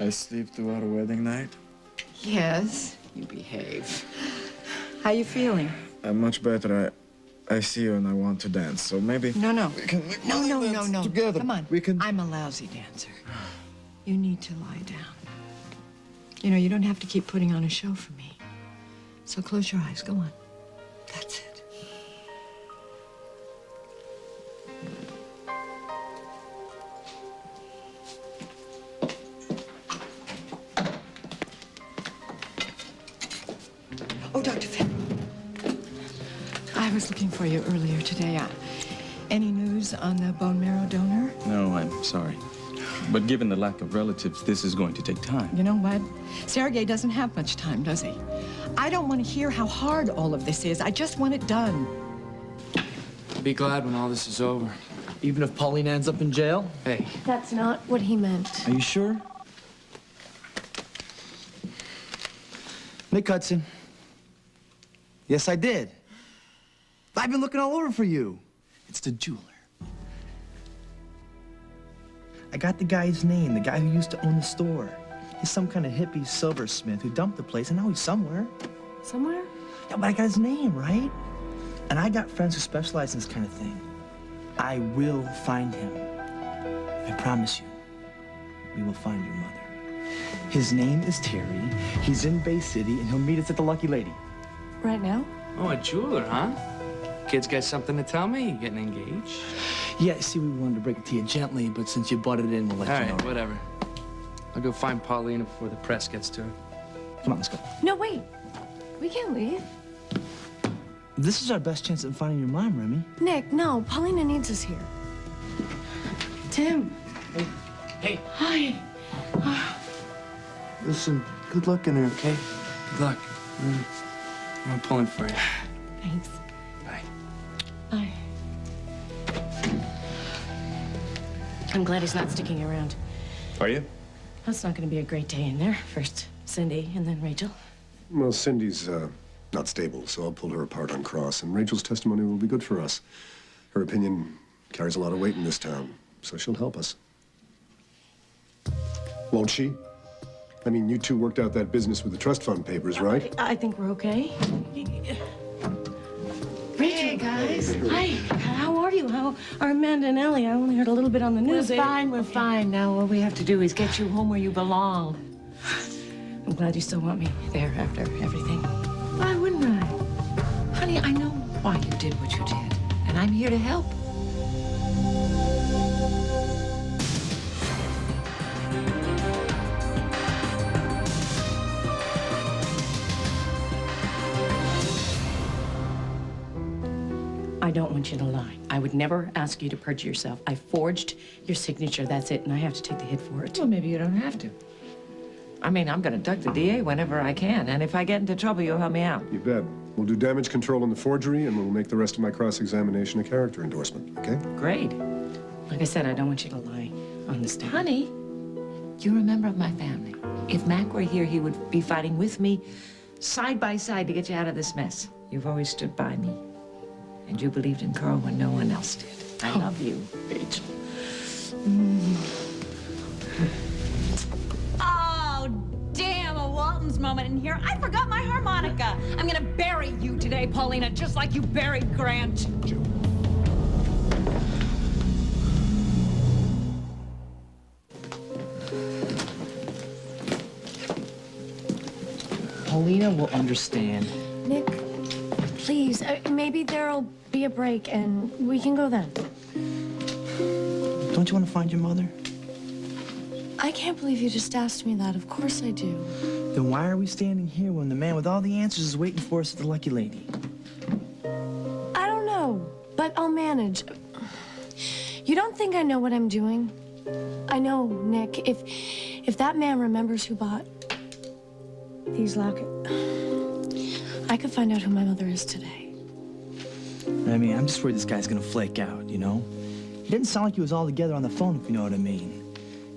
I sleep to our wedding night. Yes, you behave. How you feeling? I'm much better. I see you and I want to dance, so maybe... No. We can No. together. Come on. We can... I'm a lousy dancer. You need to lie down. You know, you don't have to keep putting on a show for me. So close your eyes. Go on. That's it. Oh, Dr. Finn. I was looking for you earlier today. Any news on the bone marrow donor? No, I'm sorry. But given the lack of relatives, this is going to take time. You know what? Sergei doesn't have much time, does he? I don't want to hear how hard all of this is. I just want it done. Be glad when all this is over. Even if Pauline ends up in jail? Hey. That's not what he meant. Are you sure? Nick Hudson. Yes, I did. I've been looking all over for you. It's the jeweler. I got the guy's name, the guy who used to own the store. He's some kind of hippie silversmith who dumped the place, and now he's somewhere. Somewhere? Yeah, but I got his name, right? And I got friends who specialize in this kind of thing. I will find him. I promise you, we will find your mother. His name is Terry. He's in Bay City, and he'll meet us at the Lucky Lady. Right now? Oh, a jeweler, huh? Kid's got something to tell me? You getting engaged? Yeah, see, we wanted to break it to you gently, but since you butted in, we'll let All you know. right, whatever. I'll go find Paulina before the press gets to her. Come on, let's go. No, wait. We can't leave. This is our best chance at finding your mom, Remy. Nick, no. Paulina needs us here. Tim. Hey. Hi. Listen, good luck in there, okay? Good luck. I'm pulling for you. Thanks. Bye. Bye. I'm glad he's not sticking around. Are you? That's not going to be a great day in there. First Cindy and then Rachel. Well, Cindy's not stable, so I'll pull her apart on cross, and Rachel's testimony will be good for us. Her opinion carries a lot of weight in this town, so she'll help us. Won't she? I mean, you two worked out that business with the trust fund papers, right? I think we're okay. Rachel, guys. Hi. How are you? How are Amanda and Ellie? I only heard a little bit on the news. We're fine. Now all we have to do is get you home where you belong. I'm glad you still want me there after everything. Why wouldn't I? Honey, I know why you did what you did, and I'm here to help. I don't want you to lie. I would never ask you to perjure yourself. I forged your signature, that's it, and I have to take the hit for it. Well, maybe you don't have to. I mean, I'm gonna duck the DA whenever I can, and if I get into trouble, you'll help me out. You bet. We'll do damage control on the forgery, and we'll make the rest of my cross-examination a character endorsement, okay? Great. Like I said, I don't want you to lie on the stand. Honey, you're a member of my family. If Mac were here, he would be fighting with me, side by side, to get you out of this mess. You've always stood by me. And you believed in Carl when no one else did. I love you, Rachel. Oh, damn, a Walton's moment in here. I forgot my harmonica. I'm gonna bury you today, Paulina, just like you buried Grant. Paulina will understand. Nick, please, maybe there'll be a break and we can go then. Don't you want to find your mother? I can't believe you just asked me that. Of course I do. Then why are we standing here when the man with all the answers is waiting for us at the Lucky Lady? I don't know, but I'll manage. You don't think I know what I'm doing? I know, Nick, if that man remembers who bought these lockets, I could find out who my mother is today. I mean, I'm just worried this guy's gonna flake out, you know? He didn't sound like he was all together on the phone, if you know what I mean.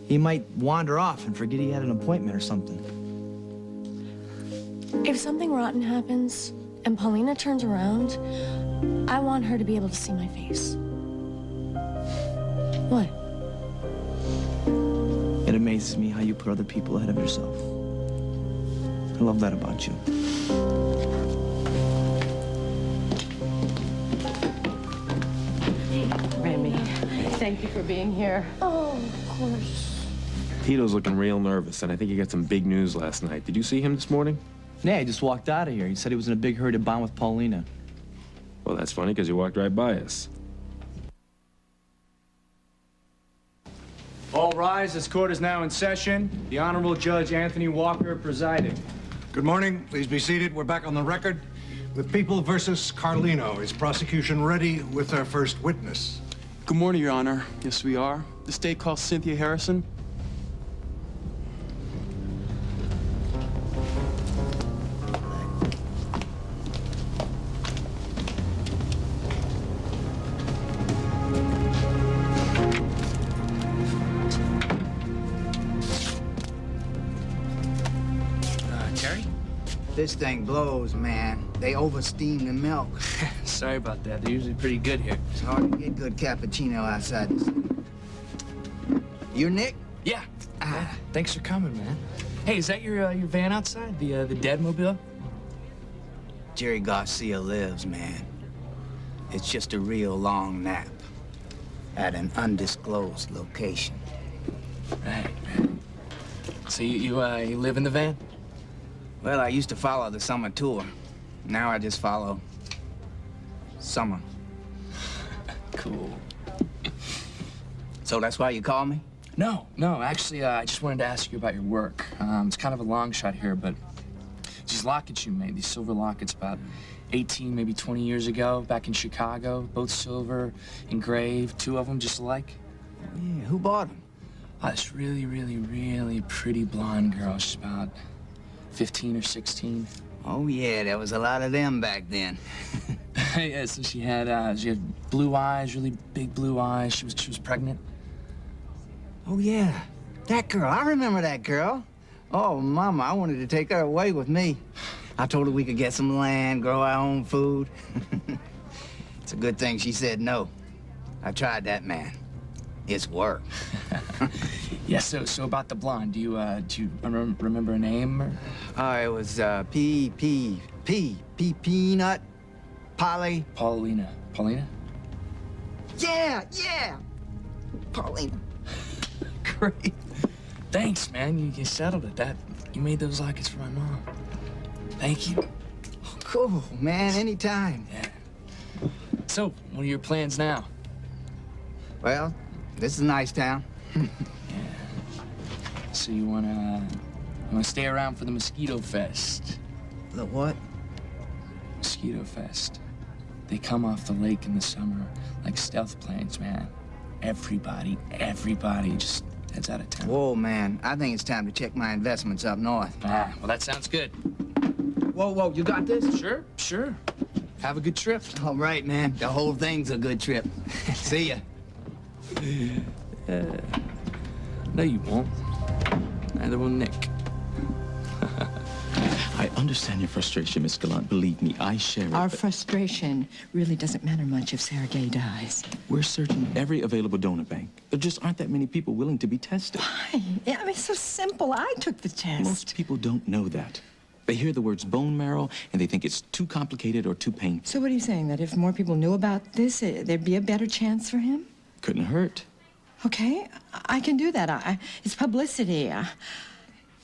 He might wander off and forget he had an appointment or something. If something rotten happens and Paulina turns around, I want her to be able to see my face. What? It'll amazes me how you put other people ahead of yourself. I love that about you. Remy, thank you for being here. Oh, of course. Tito's looking real nervous, and I think he got some big news last night. Did you see him this morning? Yeah, he just walked out of here. He said he was in a big hurry to bond with Paulina. Well, that's funny, because he walked right by us. All rise. This court is now in session. The Honorable Judge Anthony Walker presiding. Good morning. Please be seated. We're back on the record with People versus Carlino. Is prosecution ready with our first witness? Good morning, Your Honor. Yes, we are. The state calls Cynthia Harrison. Terry? This thing blows, man. They oversteam the milk. Sorry about that. They're usually pretty good here. It's hard to get good cappuccino outside the city. You Nick? Yeah. Thanks for coming, man. Hey, is that your van outside? The Deadmobile? Jerry Garcia lives, man. It's just a real long nap at an undisclosed location. Right. So you live in the van? Well, I used to follow the summer tour. Now I just follow summer. Cool. So that's why you called me? No. Actually, I just wanted to ask you about your work. It's kind of a long shot here, but these lockets you made, these silver lockets about 18, maybe 20 years ago, back in Chicago, both silver, engraved, two of them just alike. Oh, yeah. Who bought them? This really, really, really pretty blonde girl. She's about 15 or 16. Oh, yeah, there was a lot of them back then. Yeah, so she had blue eyes, really big blue eyes. She was pregnant. Oh, yeah, that girl. I remember that girl. Oh, Mama, I wanted to take her away with me. I told her we could get some land, grow our own food. It's a good thing she said no. I tried that, man. It's work. Yeah, so about the blonde, do you remember a name? Or? It was Peanut, Polly. Paulina. Yeah, Paulina. Great. Thanks, man. You settled it. You made those lockets for my mom. Thank you. Oh, cool, man. Anytime. Yeah. So, what are your plans now? Well, this is a nice town. Yeah. So you wanna stay around for the Mosquito Fest? The what? Mosquito Fest. They come off the lake in the summer like stealth planes, man. Everybody just heads out of town. Whoa, man. I think it's time to check my investments up north. Well, that sounds good. Whoa, you got this? Sure. Have a good trip. All right, man. The whole thing's a good trip. See ya. No, you won't. Neither will Nick. I understand your frustration, Miss Gallant. Believe me, I share it. Our but frustration really doesn't matter much if Sergei dies. we're searching every available donor bank. There just aren't that many people willing to be tested. Why? I mean, it's so simple. I took the test. Most people don't know that. They hear the words bone marrow, and they think it's too complicated or too painful. So what are you saying, that if more people knew about this, there'd be a better chance for him? Couldn't hurt. Okay, I can do that. It's publicity.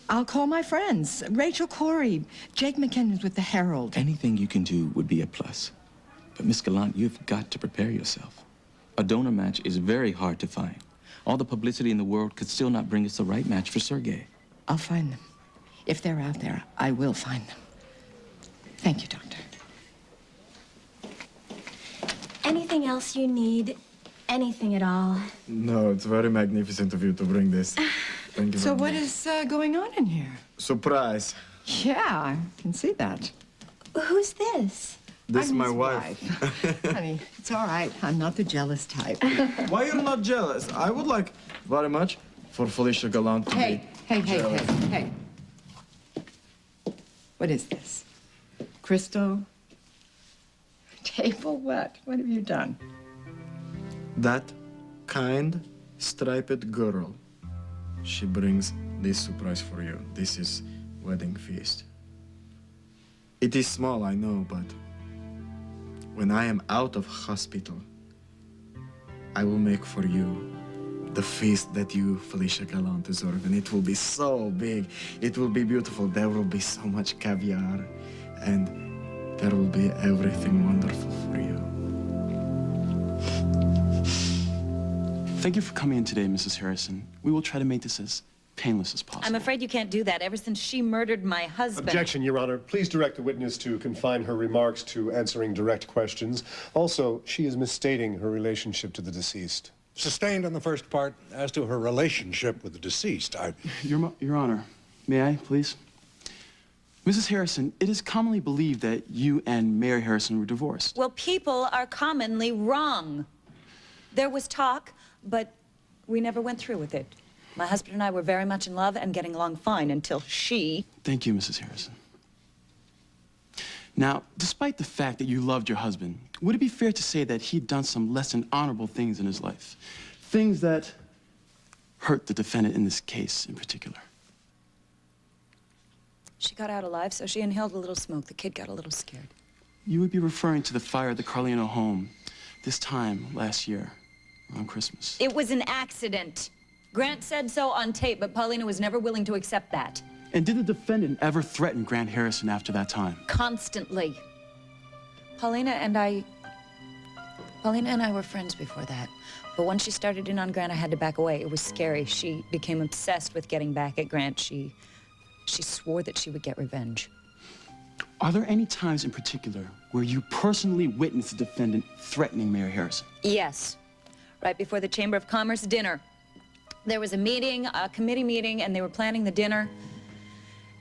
I'll call my friends. Rachel Corey, Jake McKinnon's with the Herald. Anything you can do would be a plus. But Miss Gallant, you've got to prepare yourself. A donor match is very hard to find. All the publicity in the world could still not bring us the right match for Sergei. I'll find them. If they're out there, I will find them. Thank you, Doctor. Anything else you need? Anything at all? No, it's very magnificent of you to bring this. Thank you So very what much. is going on in here? Surprise. Yeah, I can see that. Who's this? This is I'm my his wife. Honey, it's all right. I'm not the jealous type. Why you're not jealous? I would like very much for Felicia Gallant to Hey. be What is this? Crystal? Table what? What have you done? that kind, striped girl she brings this surprise for you. This is wedding feast. It is small, I know, but when I am out of hospital, I will make for you the feast that you, Felicia Gallant, deserve. And it will be so big. It will be beautiful. There will be so much caviar. And there will be everything wonderful for you. Thank you for coming in today, Mrs. Harrison. We will try to make this as painless as possible. I'm afraid you can't do that. Ever since she murdered my husband. Objection, Your Honor. Please direct the witness to confine her remarks to answering direct questions. Also, she is misstating her relationship to the deceased. Sustained on the first part. As to her relationship with the deceased, Your Honor, may I, please? Mrs. Harrison, it is commonly believed that you and Mary Harrison were divorced. Well, people are commonly wrong. There was talk, but we never went through with it. My husband and I were very much in love and getting along fine until she... Thank you, Mrs. Harrison. Now, despite the fact that you loved your husband, would it be fair to say that he'd done some less than honorable things in his life? Things that hurt the defendant in this case in particular? She got out alive, so she inhaled a little smoke. The kid got a little scared. You would be referring to the fire at the Carlino home this time last year, around Christmas. It was an accident. Grant said so on tape, but Paulina was never willing to accept that. And did the defendant ever threaten Grant Harrison after that time? Constantly. Paulina and I were friends before that. But once she started in on Grant, I had to back away. It was scary. She became obsessed with getting back at Grant. She swore that she would get revenge. Are there any times in particular where you personally witnessed the defendant threatening Mary Harrison? Yes. Right before the Chamber of Commerce dinner. There was a meeting, a committee meeting, and they were planning the dinner.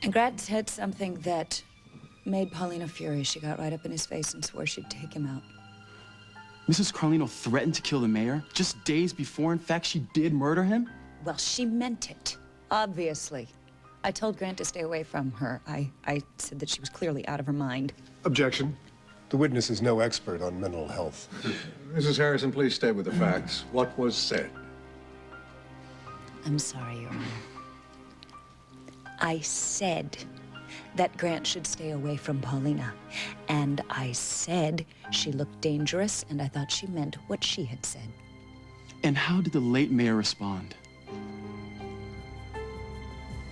And Grant said something that made Paulina furious. She got right up in his face and swore she'd take him out. Mrs. Carlino threatened to kill the mayor just days before, in fact, she did murder him? Well, she meant it, obviously. I told Grant to stay away from her. I said that she was clearly out of her mind. Objection. The witness is no expert on mental health. Mrs. Harrison, please stay with the facts. What was said? I'm sorry, Your Honor. I said that Grant should stay away from Paulina. And I said she looked dangerous, and I thought she meant what she had said. And how did the late mayor respond?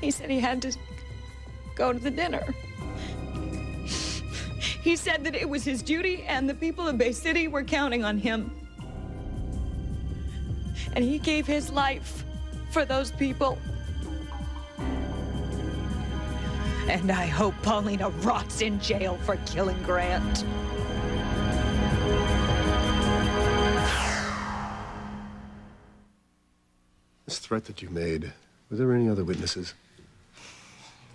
He said he had to go to the dinner. He said that it was his duty, and the people of Bay City were counting on him. And he gave his life for those people. And I hope Paulina rots in jail for killing Grant. This threat that you made, were there any other witnesses?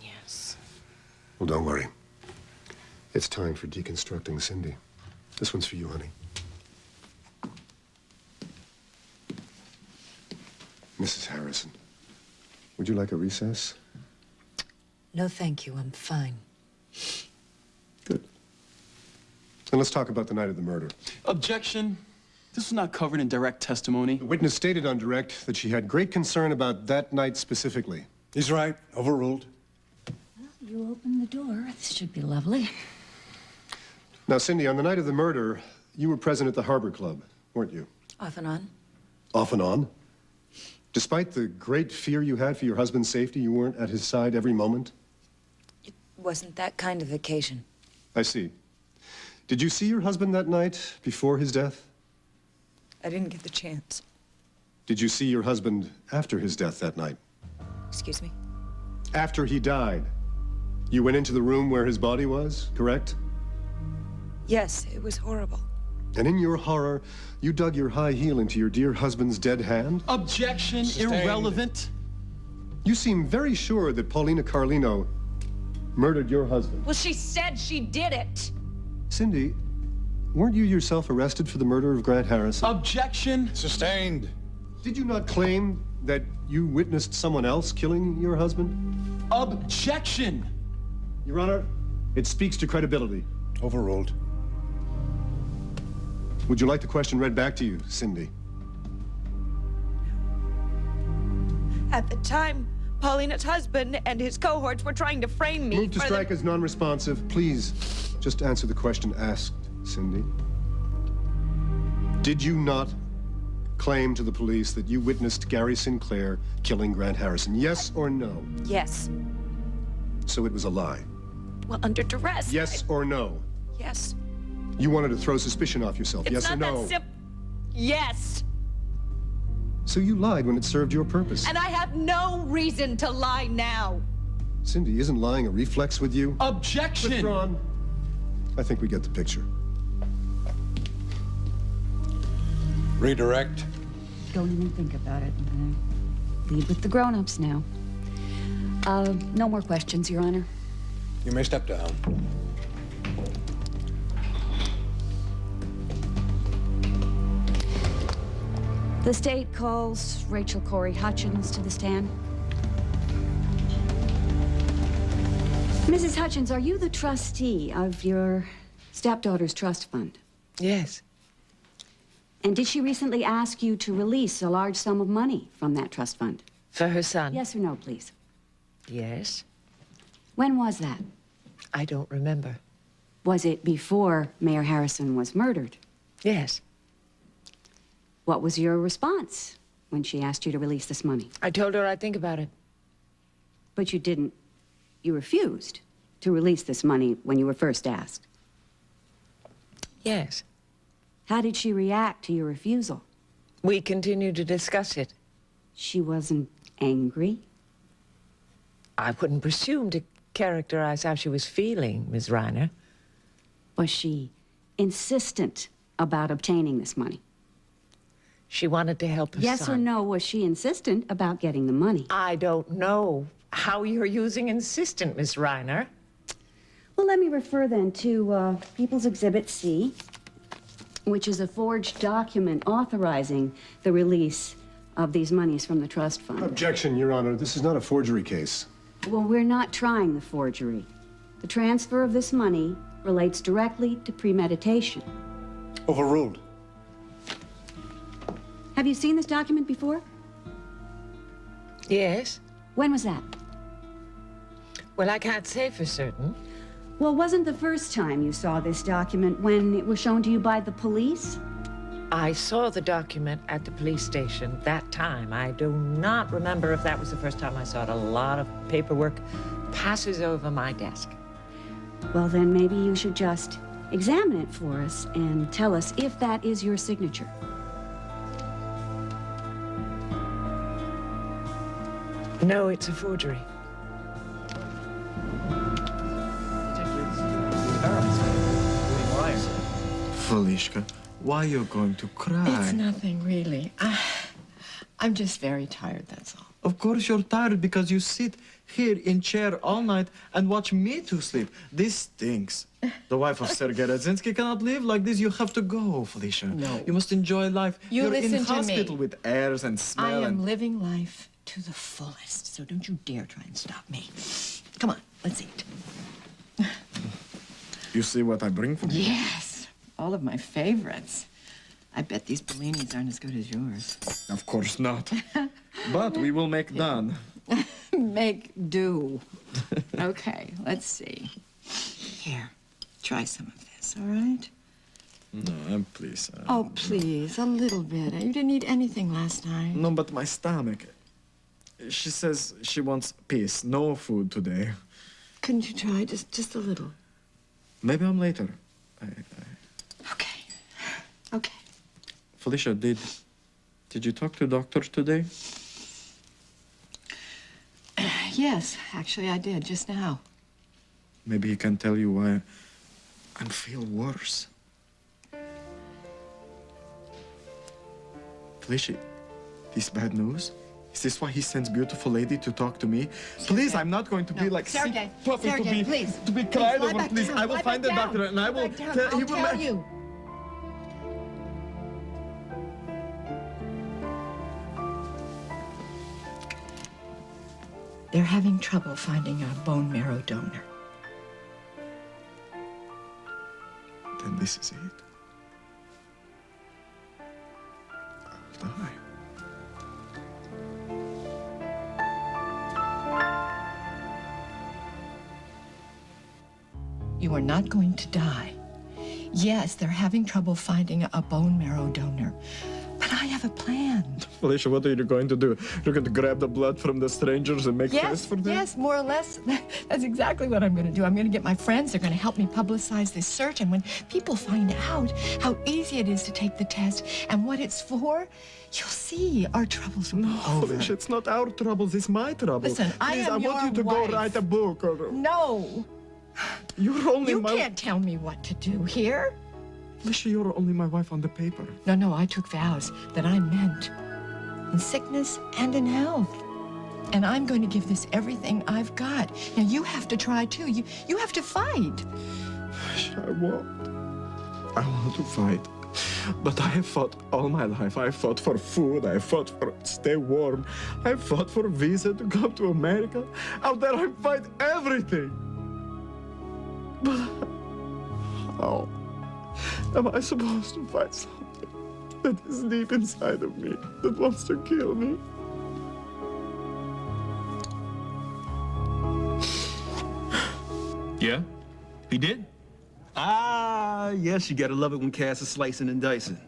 Yes. Well, don't worry. It's time for deconstructing Cindy. This one's for you, honey. Mrs. Harrison, would you like a recess? No, thank you. I'm fine. Good. Then let's talk about the night of the murder. Objection. This was not covered in direct testimony. The witness stated on direct that she had great concern about that night specifically. He's right. Overruled. Well, you opened the door. This should be lovely. Now, Cindy, on the night of the murder, you were present at the Harbor Club, weren't you? Off and on. Off and on? Despite the great fear you had for your husband's safety, you weren't at his side every moment? It wasn't that kind of occasion. I see. Did you see your husband that night before his death? I didn't get the chance. Did you see your husband after his death that night? Excuse me? After he died, you went into the room where his body was, correct? Yes, it was horrible. And in your horror, you dug your high heel into your dear husband's dead hand? Objection. Sustained. Irrelevant. You seem very sure that Paulina Carlino murdered your husband. Well, she said she did it. Cindy, weren't you yourself arrested for the murder of Grant Harrison? Objection. Sustained. Did you not claim that you witnessed someone else killing your husband? Objection. Your Honor, it speaks to credibility. Overruled. Would you like the question read back to you, Cindy? At the time, Paulina's husband and his cohorts were trying to frame me Move to for strike as non-responsive. Please, just answer the question asked, Cindy. Did you not claim to the police that you witnessed Gary Sinclair killing Grant Harrison? Yes or no? Yes. So it was a lie? Well, under duress. Yes or no? Yes. You wanted to throw suspicion off yourself, yes or no? It's not that simple. Yes. So you lied when it served your purpose. And I have no reason to lie now. Cindy, isn't lying a reflex with you? Objection! Withdrawn. I think we get the picture. Redirect. Don't even think about it. Lead with the grown-ups now. No more questions, Your Honor. You may step down. The state calls Rachel Corey Hutchins to the stand. Mrs. Hutchins, are you the trustee of your stepdaughter's trust fund? Yes. And did she recently ask you to release a large sum of money from that trust fund? For her son? Yes or no, please? Yes. When was that? I don't remember. Was it before Mayor Harrison was murdered? Yes. What was your response when she asked you to release this money? I told her I'd think about it. But you didn't. You refused to release this money when you were first asked. Yes. How did she react to your refusal? We continued to discuss it. She wasn't angry? I wouldn't presume to characterize how she was feeling, Ms. Reiner. Was she insistent about obtaining this money? She wanted to help her son. Yes or no, was she insistent about getting the money? I don't know how you're using insistent, Miss Reiner. Well, let me refer then to People's Exhibit C, which is a forged document authorizing the release of these monies from the trust fund. Objection, Your Honor. This is not a forgery case. Well, we're not trying the forgery. The transfer of this money relates directly to premeditation. Overruled. Have you seen this document before? Yes. When was that? Well, I can't say for certain. Well, wasn't the first time you saw this document when it was shown to you by the police? I saw the document at the police station that time. I do not remember if that was the first time I saw it. A lot of paperwork passes over my desk. Well, then maybe you should just examine it for us and tell us if that is your signature. No, it's a forgery. Felishka, why you're going to cry? It's nothing, really. I'm just very tired, that's all. Of course you're tired because you sit here in chair all night and watch me to sleep. This stinks. The wife of Sergei Radzinski cannot live like this. You have to go, Felicia. No. You must enjoy life. You You're listen in to me. hospital with airs and smell. I am and... living life to the fullest, so don't you dare try and stop me. Come on, let's eat. You see what I bring for you? Yes, all of my favorites. I bet these bellinis aren't as good as yours. Of course not. But we will make done. Make do. Okay, let's see. Here, try some of this, all right? No, please. Oh, please, a little bit. You didn't eat anything last night. No, but my stomach. She says she wants peace, no food today. Couldn't you try just a little? Maybe I'm later. Okay. Okay. Felicia, did you talk to doctor today? Yes, actually I did, just now. Maybe he can tell you why I feel worse. Felicia, this bad news? Is this why he sends beautiful lady to talk to me? Please, I'm not going to be like Sergei, sick puppy Sergei, please. to be cried over. Please, I will find the doctor and I will tell I'll tell you. They're having trouble finding a bone marrow donor. Then this is it. I will die. You are not going to die. Yes, they're having trouble finding a bone marrow donor, but I have a plan. Felicia, what are you going to do? You're going to grab the blood from the strangers and make tests for them? Yes, more or less. That's exactly what I'm going to do. I'm going to get my friends. They're going to help me publicize this search. And when people find out how easy it is to take the test and what it's for, you'll see our troubles will be over. Felicia, it's not our troubles, it's my trouble. Listen, Please, I am want your you to wife. go write a book or... No. You're only You my... can't tell me what to do here. Felicia, you're only my wife on the paper. No, I took vows that I meant in sickness and in health. And I'm going to give this everything I've got. Now, you have to try, too. You have to fight. I won't. I want to fight. But I have fought all my life. I fought for food. I fought for stay warm. I fought for a visa to come to America. Out there, I fight everything. But how am I supposed to fight something that is deep inside of me, that wants to kill me? Yeah? He did? Ah, yes, you gotta love it when Cass is slicing and dicing.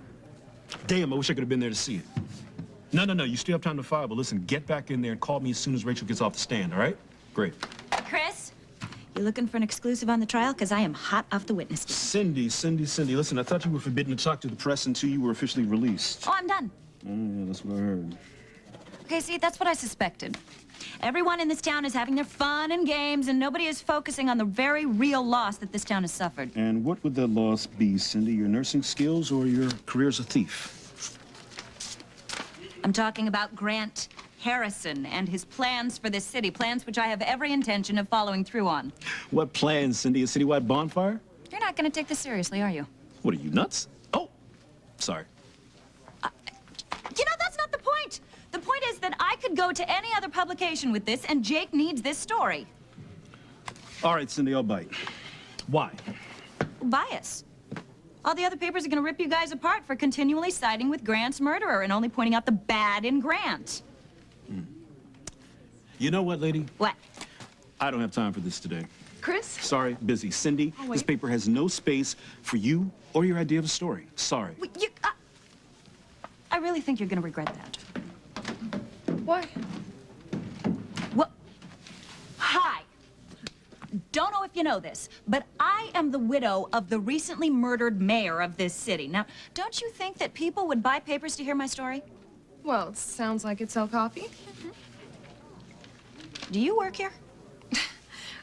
Damn, I wish I could have been there to see it. No, you still have time to file, but listen, get back in there and call me as soon as Rachel gets off the stand, all right? Great. Chris, you looking for an exclusive on the trial? Because I am hot off the witness stand. Cindy, listen, I thought you were forbidden to talk to the press until you were officially released. Oh, I'm done. Oh, yeah, that's what I heard. Okay, see, that's what I suspected. Everyone in this town is having their fun and games, and nobody is focusing on the very real loss that this town has suffered. And what would that loss be, Cindy? Your nursing skills or your career as a thief? I'm talking about Grant Harrison and his plans for this city, plans which I have every intention of following through on. What plans, Cindy? A citywide bonfire? You're not going to take this seriously, are you? What, are you nuts? Oh, sorry. You know, that's not the point. The point is that I could go to any other publication with this, and Jake needs this story. All right, Cindy, I'll bite. Why? Bias. All the other papers are going to rip you guys apart for continually siding with Grant's murderer and only pointing out the bad in Grant. You know what, lady? What? I don't have time for this today. Chris? Sorry, busy. Cindy, Oh, wait. this paper has no space for you or your idea of a story. Sorry. I really think you're going to regret that. Why? Well, hi. Don't know if you know this, but I am the widow of the recently murdered mayor of this city. Now, don't you think that people would buy papers to hear my story? Well, it sounds like it'd sell coffee. Do you work here?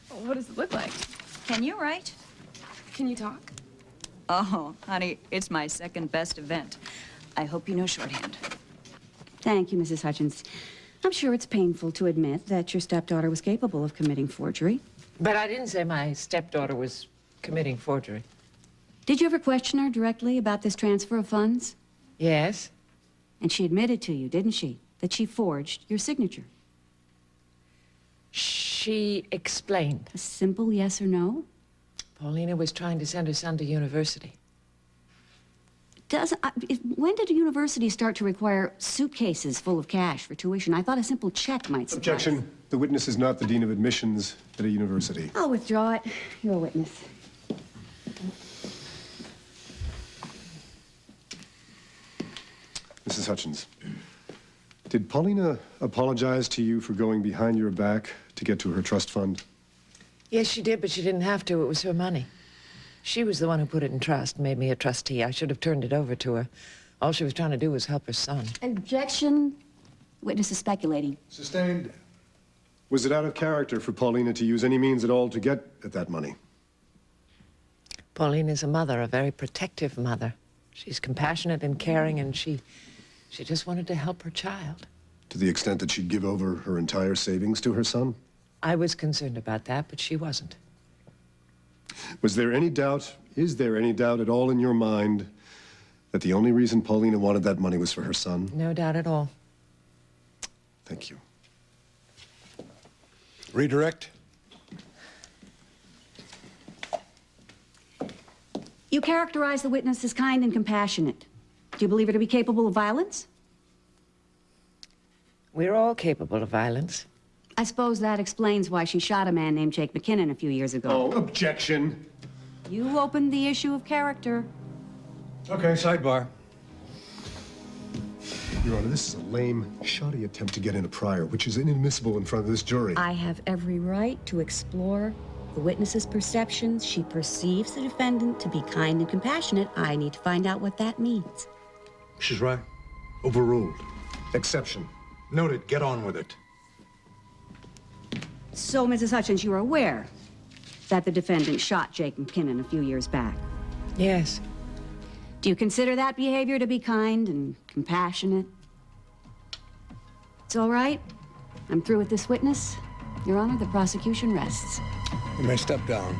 What does it look like? Can you write? Can you talk? Oh, honey, it's my second best event. I hope you know shorthand. Thank you, Mrs. Hutchins. I'm sure it's painful to admit that your stepdaughter was capable of committing forgery. But I didn't say my stepdaughter was committing forgery. Did you ever question her directly about this transfer of funds? Yes. And she admitted to you, didn't she, that she forged your signature? She explained. A simple yes or no? Paulina was trying to send her son to university. When did a university start to require suitcases full of cash for tuition? I thought a simple check might suffice. Objection. The witness is not the dean of admissions at a university. I'll withdraw it. You're a witness. Mrs. Hutchins, did Paulina apologize to you for going behind your back to get to her trust fund? Yes, she did, but she didn't have to. It was her money. She was the one who put it in trust, made me a trustee. I should have turned it over to her. All she was trying to do was help her son. Objection. Witness is speculating. Sustained. Was it out of character for Paulina to use any means at all to get at that money? Pauline is a mother, a very protective mother. She's compassionate and caring, and she just wanted to help her child. To the extent that she'd give over her entire savings to her son? I was concerned about that, but she wasn't. Was there any doubt, is there any doubt at all in your mind that the only reason Paulina wanted that money was for her son? No doubt at all. Thank you. Redirect. You characterize the witness as kind and compassionate. Do you believe her to be capable of violence? We're all capable of violence. I suppose that explains why she shot a man named Jake McKinnon a few years ago. Oh, objection. You opened the issue of character. Okay, sidebar. Your Honor, this is a lame, shoddy attempt to get in a prior, which is inadmissible in front of this jury. I have every right to explore the witness's perceptions. She perceives the defendant to be kind and compassionate. I need to find out what that means. She's right. Overruled. Exception. Noted. Get on with it. So, Mrs. Hutchins, you are aware that the defendant shot Jake McKinnon a few years back? Yes. Do you consider that behavior to be kind and compassionate? It's all right. I'm through with this witness. Your Honor, the prosecution rests. You may step down.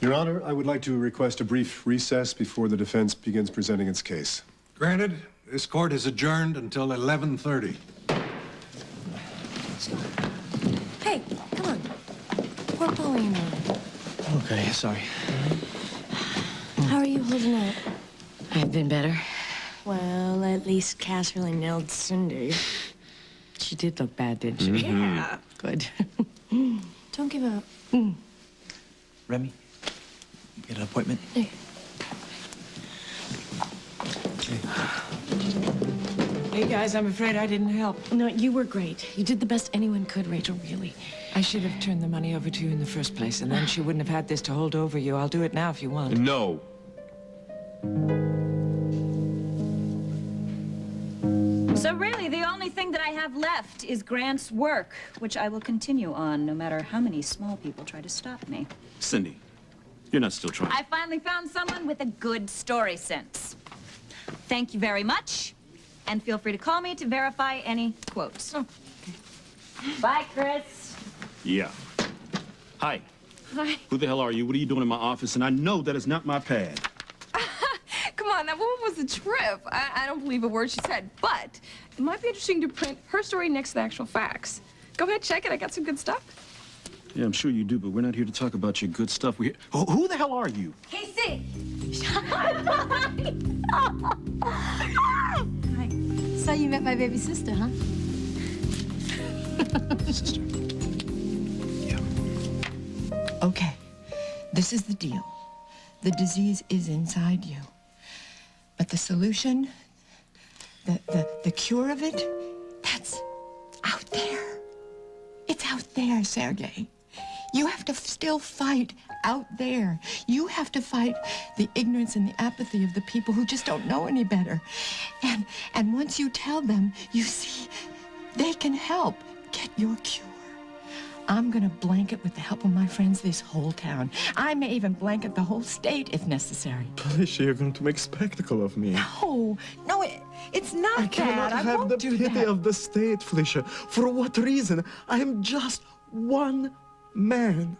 Your Honor, I would like to request a brief recess before the defense begins presenting its case. Granted, this court is adjourned until 11:30. Hey, come on. Poor Paulina. Okay, sorry. How are you holding up? I've been better. Well, at least Cass really nailed Cindy. She did look bad, didn't she? Yeah. Good. Don't give up. Remy, you get an appointment? Hey. Hey, guys, I'm afraid I didn't help. No, you were great. You did the best anyone could, Rachel, really. I should have turned the money over to you in the first place, and then she wouldn't have had this to hold over you. I'll do it now if you want. No. So really, the only thing that I have left is Grant's work, which I will continue on, no matter how many small people try to stop me. Cindy, you're not still trying. I finally found someone with a good story sense. Thank you very much, and feel free to call me to verify any quotes. Oh. Bye, Chris. Yeah. Hi. Hi. Who the hell are you? What are you doing in my office? And I know that is not my pad. Come on, that woman was a trip. I don't believe a word she said, but it might be interesting to print her story next to the actual facts. Go ahead, check it. I got some good stuff. Yeah, I'm sure you do, but we're not here to talk about your good stuff. Who the hell are you? Casey! Hi. So you met my baby sister, huh? Sister. Yeah. Okay, this is the deal. The disease is inside you. But the solution, the cure of it, that's out there. It's out there, Sergei. You have to still fight out there. You have to fight the ignorance and the apathy of the people who just don't know any better. And once you tell them, you see, they can help get your cure. I'm gonna blanket, with the help of my friends, this whole town. I may even blanket the whole state if necessary. Felicia, you're going to make spectacle of me. No, it's not I cannot that. I have won't the do pity that. of the state, Felicia. For what reason? I am just one man.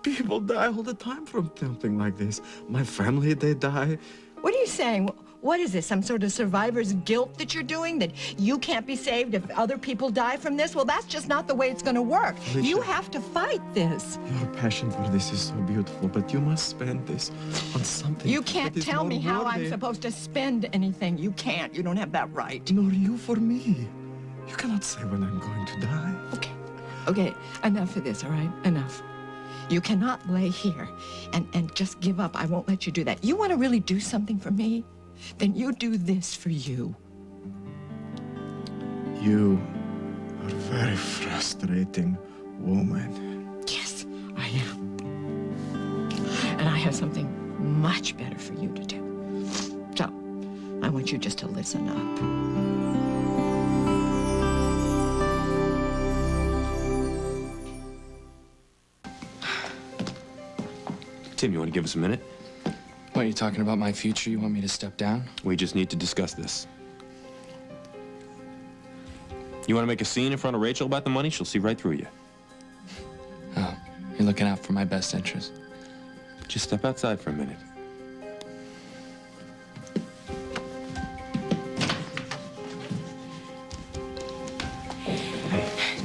People die all the time from something like this. My family, they die. What are you saying? What is this, some sort of survivor's guilt that you're doing? That you can't be saved if other people die from this? Well, that's just not the way it's going to work. Felicia. You have to fight this. Your passion for this is so beautiful, but you must spend this on something. You can't that is tell more me how I'm worthy. supposed to spend anything. You can't. You don't have that right. Nor you for me. You cannot say when I'm going to die. Okay, enough of this, all right? Enough. You cannot lay here and just give up. I won't let you do that. You want to really do something for me? Then you do this for you. You are a very frustrating woman. Yes, I am. And I have something much better for you to do. So, I want you just to listen up. Tim, you want to give us a minute? What, are you talking about my future? You want me to step down? We just need to discuss this. You want to make a scene in front of Rachel about the money? She'll see right through you. Oh, you're looking out for my best interest. Just step outside for a minute.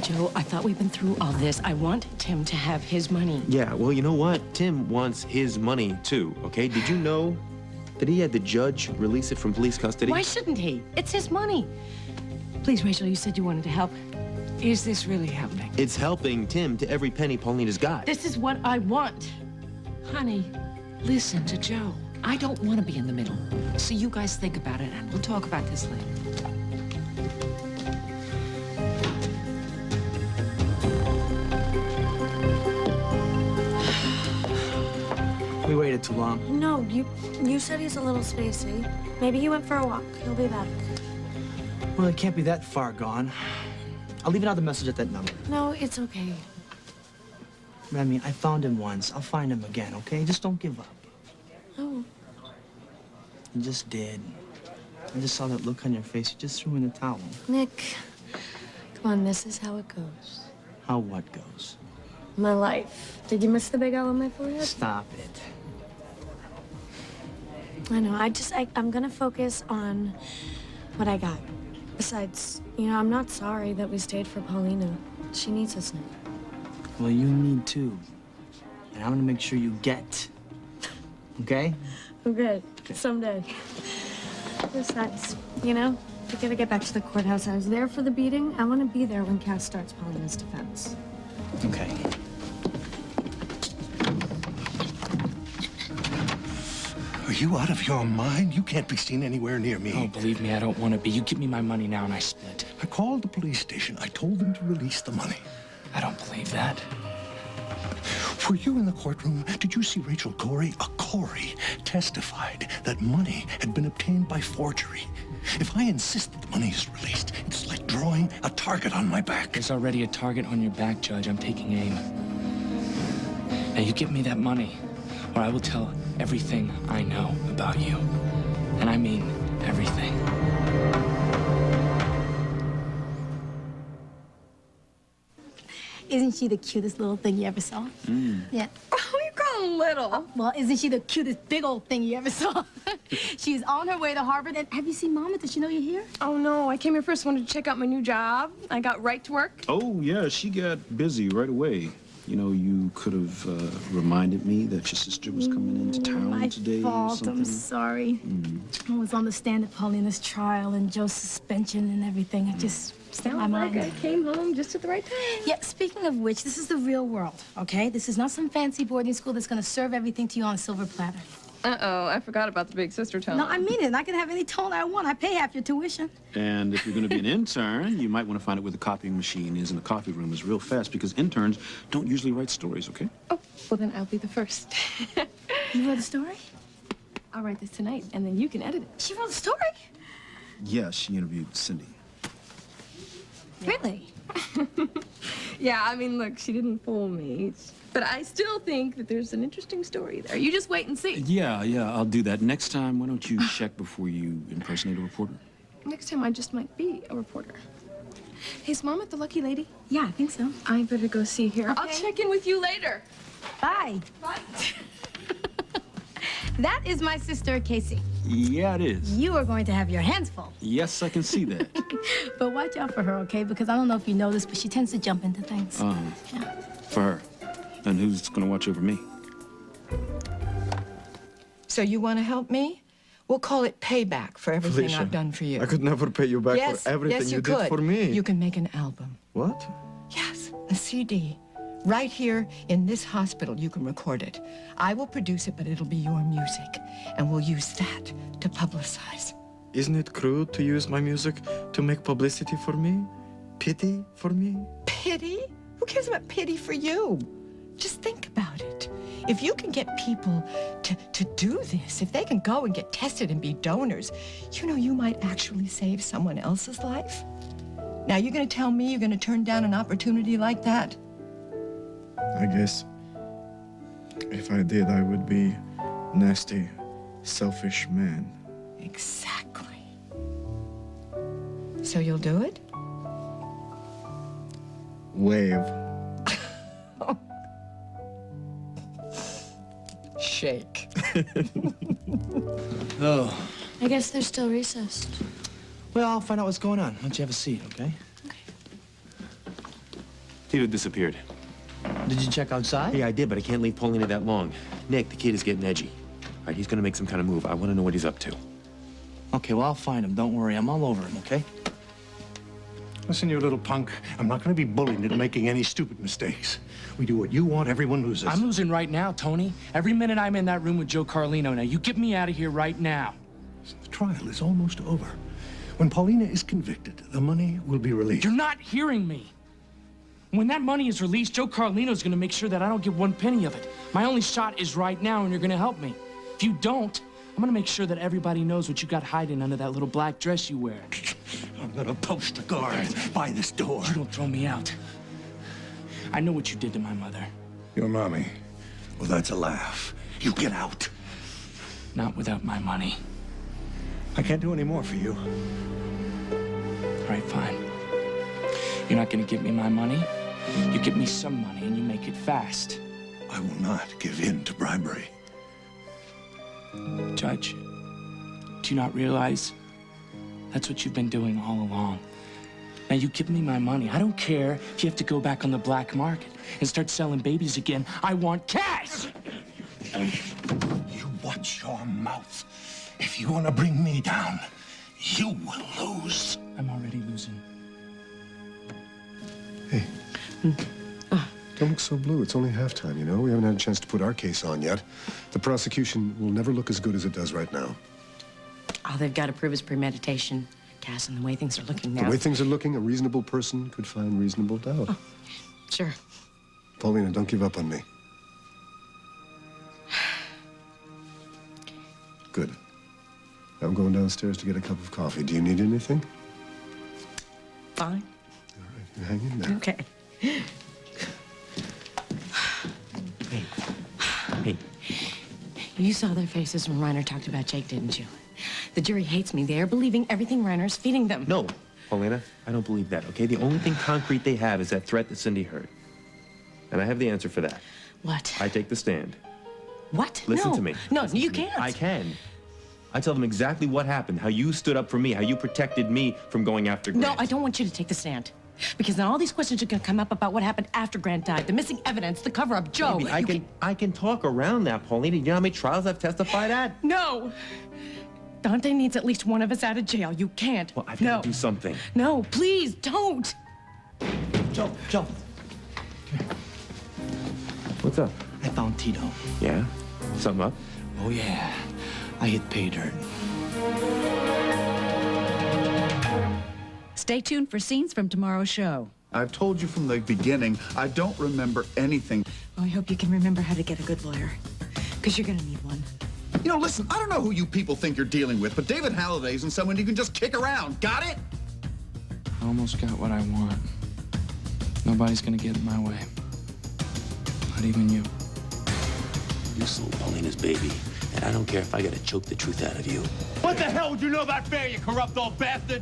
Joe, Joe, I thought we've been through all this. I want Tim to have his money. Yeah, well, you know what? Tim wants his money, too, okay? Did you know that he had the judge release it from police custody? Why shouldn't he? It's his money. Please, Rachel, you said you wanted to help. Is this really helping? It's helping Tim to every penny Paulina's got. This is what I want. Honey, listen to Joe. I don't want to be in the middle. So you guys think about it, and we'll talk about this later. We waited too long. No, you said he's a little spacey. Maybe he went for a walk. He'll be back. Well, it can't be that far gone. I'll leave another message at that number. No, it's okay. Remy, I found him once. I'll find him again, okay? Just don't give up. Oh. You just did. I just saw that look on your face. You just threw in the towel. Nick, come on, this is how it goes. How what goes? My life. Did you miss the big L on my forehead? Stop it. I know. I'm gonna focus on what I got. Besides, I'm not sorry that we stayed for Paulina. She needs us now. Well, you need to. And I'm gonna make sure you get. Okay? Okay. Someday. Besides, we gotta get back to the courthouse. I was there for the beating. I want to be there when Cass starts Paulina's defense. Okay. Are you out of your mind? You can't be seen anywhere near me. Oh, believe me, I don't want to be. You give me my money now and I split. I called the police station. I told them to release the money. I don't believe that. Were you in the courtroom? Did you see Rachel Corey? Corey testified that money had been obtained by forgery. If I insist that the money is released, it's like drawing a target on my back. There's already a target on your back, Judge. I'm taking aim. Now, you give me that money, or I will tell everything I know about you. And I mean everything. Isn't she the cutest little thing you ever saw? Yeah. Oh, you call him little. Well, isn't she the cutest big old thing you ever saw? She's on her way to Harvard. And have you seen Mama? Does she know you're here? Oh, no. I came here first, wanted to check out my new job. I got right to work. Oh, yeah, she got busy right away. You know, you could have reminded me that your sister was coming into town today or something. I'm sorry. I was on the stand at Paulina's trial and Joe's suspension and everything. I just slipped my mind. I came home just at the right time. Yeah, speaking of which, this is the real world, okay? This is not some fancy boarding school that's gonna serve everything to you on a silver platter. Uh-oh, I forgot about the big sister tone. No, I mean it. I can have any tone I want. I pay half your tuition. And if you're going to be an intern, you might want to find out where the copying machine is in the coffee room is real fast because interns don't usually write stories, okay? Oh, well then I'll be the first. You wrote a story? I'll write this tonight, and then you can edit it. She wrote a story? Yeah, she interviewed Cindy. Really? Yeah, I mean, look, she didn't fool me. But I still think that there's an interesting story there. You just wait and see. Yeah, I'll do that. Next time, why don't you check before you impersonate a reporter? Next time, I just might be a reporter. Hey, is Mom at the Lucky Lady? Yeah, I think so. I better go see her. Okay. I'll check in with you later. Bye. Bye. That is my sister, Casey. Yeah, it is. You are going to have your hands full. Yes, I can see that. But watch out for her, okay? Because I don't know if you know this, but she tends to jump into things. Yeah. For her. And who's going to watch over me? So you want to help me? We'll call it payback for everything Felicia, I've done for you. I could never pay you back Yes, for everything yes, you could. did for me. You can make an album. What? Yes, a CD. Right here in this hospital, you can record it. I will produce it, but it'll be your music. And we'll use that to publicize. Isn't it cruel to use my music to make publicity for me? Pity for me? Pity? Who cares about pity for you? Just think about it. If you can get people to do this, if they can go and get tested and be donors, you might actually save someone else's life. Now, you're going to tell me you're going to turn down an opportunity like that? I guess if I did, I would be nasty, selfish man. Exactly. So you'll do it? Wave. Shake. Oh. I guess they're still recessed. Well, I'll find out what's going on. Why don't you have a seat, okay? Tito disappeared. Did you check outside? Yeah, I did, but I can't leave Paulina that long. Nick, the kid is getting edgy. All right, he's gonna make some kind of move. I want to know what he's up to. Okay, well, I'll find him. Don't worry. I'm all over him, okay? Listen, you little punk. I'm not going to be bullied into making any stupid mistakes. We do what you want, everyone loses. I'm losing right now, Tony. Every minute I'm in that room with Joe Carlino. Now, you get me out of here right now. The trial is almost over. When Paulina is convicted, the money will be released. You're not hearing me. When that money is released, Joe Carlino's gonna make sure that I don't get one penny of it. My only shot is right now, and you're gonna help me. If you don't, I'm gonna make sure that everybody knows what you got hiding under that little black dress you wear. I'm gonna post a guard by this door. You don't throw me out. I know what you did to my mother. Your mommy? Well, that's a laugh. You get out. Not without my money. I can't do any more for you. All right, fine. You're not gonna give me my money. You give me some money and you make it fast. I will not give in to bribery. Judge, do you not realize that's what you've been doing all along? Now you give me my money. I don't care if you have to go back on the black market and start selling babies again. I want cash! You watch your mouth. If you want to bring me down, you will lose. I'm already losing. Hey. Don't look so blue. It's only halftime, you know? We haven't had a chance to put our case on yet. The prosecution will never look as good as it does right now. All they've got to prove is premeditation. Cass, and the way things are looking now. The way things are looking, a reasonable person could find reasonable doubt. Oh, sure. Paulina, don't give up on me. Good. I'm going downstairs to get a cup of coffee. Do you need anything? Fine. All right, you hang in there. Okay. Hey. You saw their faces when Reiner talked about Jake, didn't you? The jury hates me. They're believing everything Reiner's feeding them. No, Paulina, I don't believe that, okay? The only thing concrete they have is that threat that Cindy heard. And I have the answer for that. What? I take the stand. What? Listen No. to me. No, Listen you to me. can't. I can. I tell them exactly what happened, how you stood up for me, how you protected me from going after Grant. No, I don't want you to take the stand. Because then all these questions are going to come up about what happened after Grant died, the missing evidence, the cover-up, Joe. Maybe I can talk around that, Paulina. You know how many trials I've testified at? No! Dante needs at least one of us out of jail. You can't. Well, I've got to do something. No, please, don't! Joe. What's up? I found Tito. Yeah? Something up? Oh, yeah. I hit pay dirt. Stay tuned for scenes from tomorrow's show. I've told you from the beginning, I don't remember anything. Oh, I hope you can remember how to get a good lawyer. Because you're going to need one. You know, listen, I don't know who you people think you're dealing with, but David Halliday isn't someone you can just kick around. Got it? I almost got what I want. Nobody's gonna get in my way. Not even you. You sold Paulina's baby, and I don't care if I gotta choke the truth out of you. What the hell would you know about Bear, you corrupt old bastard?